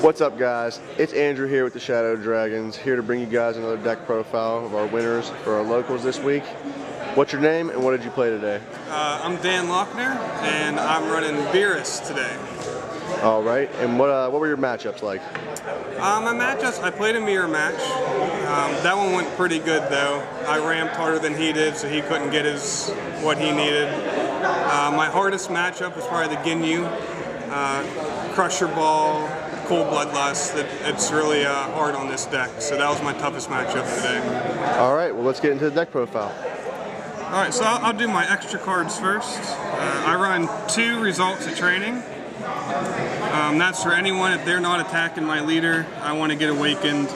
What's up, guys? It's Andrew here with the Shadow Dragons, here to bring you guys another deck profile of our winners for our locals this week. What's your name and what did you play today? I'm Dan Loughner and I'm running Beerus today. All right, and what were your matchups like? My matchups, I played a mirror match. That one went pretty good though. I ramped harder than he did, so he couldn't get what he needed. My hardest matchup was probably the Ginyu, Crusher Ball, Cold Bloodlust. It's really hard on this deck, so that was my toughest matchup today. All right, well let's get into the deck profile. All right, so I'll do my extra cards first. I run 2 results of training. That's for anyone, if they're not attacking my leader, I want to get awakened.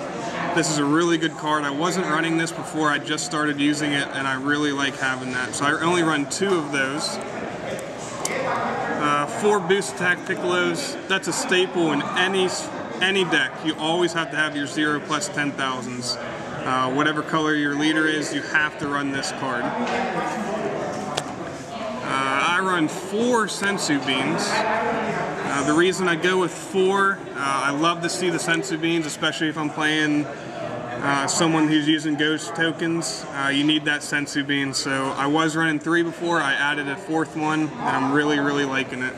This is a really good card. I wasn't running this before, I just started using it, and I really like having that. So I only run 2 of those. 4 Boost Piccolos. That's a staple in any deck. You always have to have your 0 plus 10,000s. Whatever color your leader is, you have to run this card. I run 4 Senzu Beans. The reason I go with 4, I love to see the Senzu Beans, especially if I'm playing someone who's using ghost tokens. You need that Senzu Bean. So I was running 3 before, I added a 4th one, and I'm really liking it.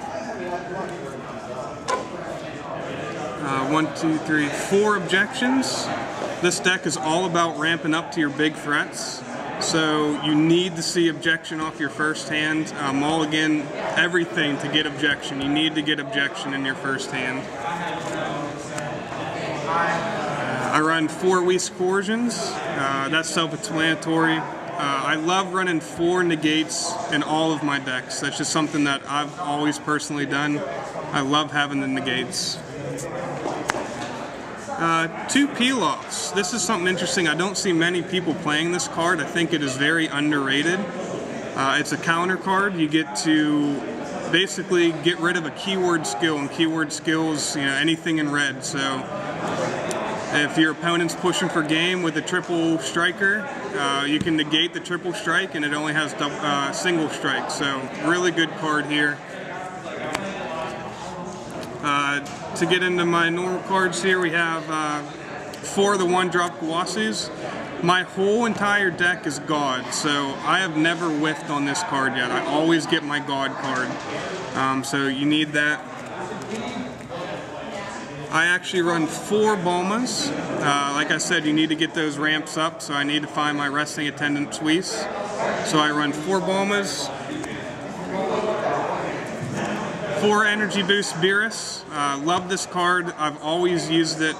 1, 2, 3, 4 Objections. This deck is all about ramping up to your big threats. So you need to see Objection off your first hand. Mulligan, everything to get Objection. You need to get Objection in your first hand. I run 4 Whis Coercions. That's self-explanatory. I love running 4 negates in all of my decks. That's just something that I've always personally done. I love having the negates. 2 Pilafs. This is something interesting. I don't see many people playing this card. I think it is very underrated. It's a counter card. You get to basically get rid of a keyword skill, and keyword skills, anything in red. So if your opponent's pushing for game with a triple striker, you can negate the triple strike, and it only has single strike. So really good card here. To get into my normal cards here, we have 4 of the 1-drop Gowasus. My whole entire deck is God, so I have never whiffed on this card yet. I always get my God card, so you need that. I actually run 4 Bulmas. Like I said, you need to get those ramps up, so I need to find my resting Attendant Whis. So I run 4 Bulmas. 4 Energy Boost Beerus. Love this card. I've always used it.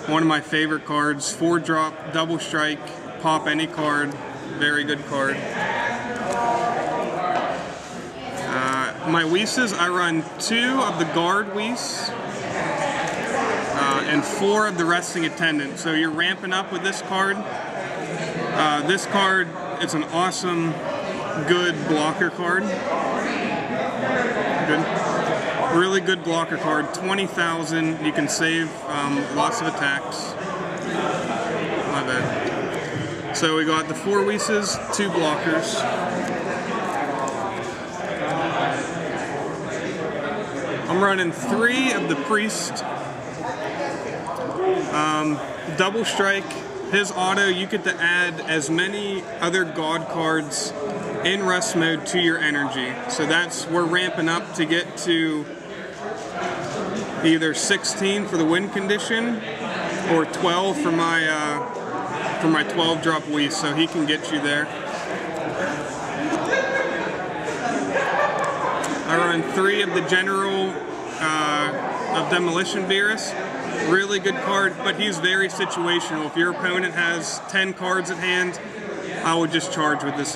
One of my favorite cards. 4-drop, double strike, pop any card. Very good card. My Whis, I run 2 of the Gaurd Whis and 4 of the Resting Attendant. So you're ramping up with this card. This card, it's an awesome, good blocker card. Good. Really good blocker card, 20,000. You can save lots of attacks. My bad. So we got the 4 Whis, 2 blockers. I'm running 3 of the Priest. Double strike. His auto, you get to add as many other God cards in rest mode to your energy. So we're ramping up to get to either 16 for the win condition or 12 for my 12-drop Whis, so he can get you there. I run 3 of the General of Demolition Beerus. Really good card, but he's very situational. If your opponent has 10 cards at hand, I would just charge with this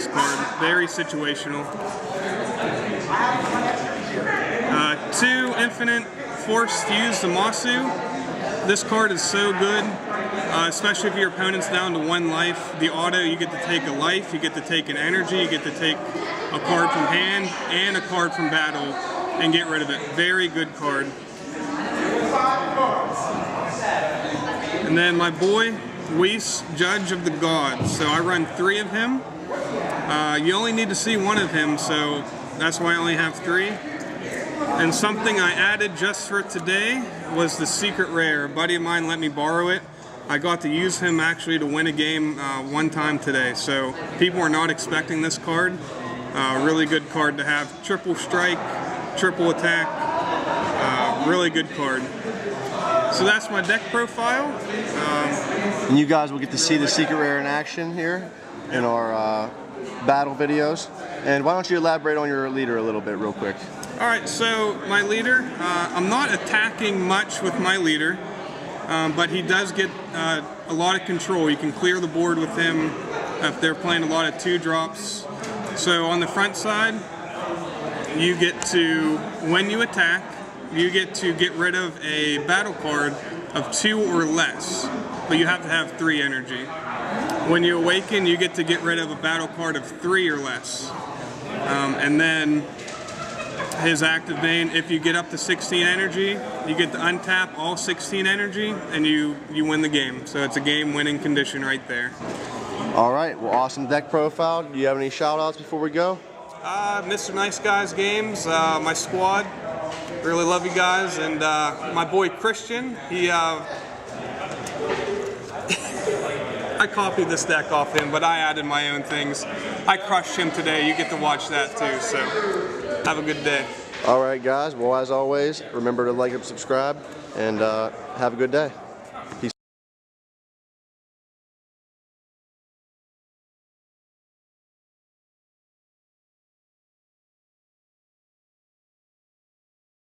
card. Very situational. 2 Infinte Force Fuse Zamasu. This card is so good, especially if your opponent's down to 1 life. The auto, you get to take a life, you get to take an energy, you get to take a card from hand and a card from battle and get rid of it. Very good card. And then my boy, Whis, Judge of the Gods. So I run 3 of him. You only need to see 1 of him, so that's why I only have 3. And something I added just for today was the secret rare. A buddy of mine let me borrow it. I got to use him actually to win a game one time today. So people are not expecting this card. Really good card to have. Triple strike, triple attack. Really good card. So that's my deck profile. And you guys will get to see the secret rare in action here in our battle videos. And why don't you elaborate on your leader a little bit real quick? Alright, so my leader, I'm not attacking much with my leader, but he does get a lot of control. You can clear the board with him if they're playing a lot of 2-drops. So on the front side, you get to, when you attack, you get to get rid of a battle card of 2 or less, but you have to have 3 energy. When you awaken, you get to get rid of a battle card of 3 or less. And then his active vein, if you get up to 16 energy, you get to untap all 16 energy and you win the game. So it's a game-winning condition right there. All right, well, awesome deck profile. Do you have any shout-outs before we go? Mr. Nice Guys Games, my squad, really love you guys, and my boy Christian, he I copied this deck off him, but I added my own things. I crushed him today. You get to watch that too, so have a good day. All right, guys. Well, as always, remember to like and subscribe, and have a good day.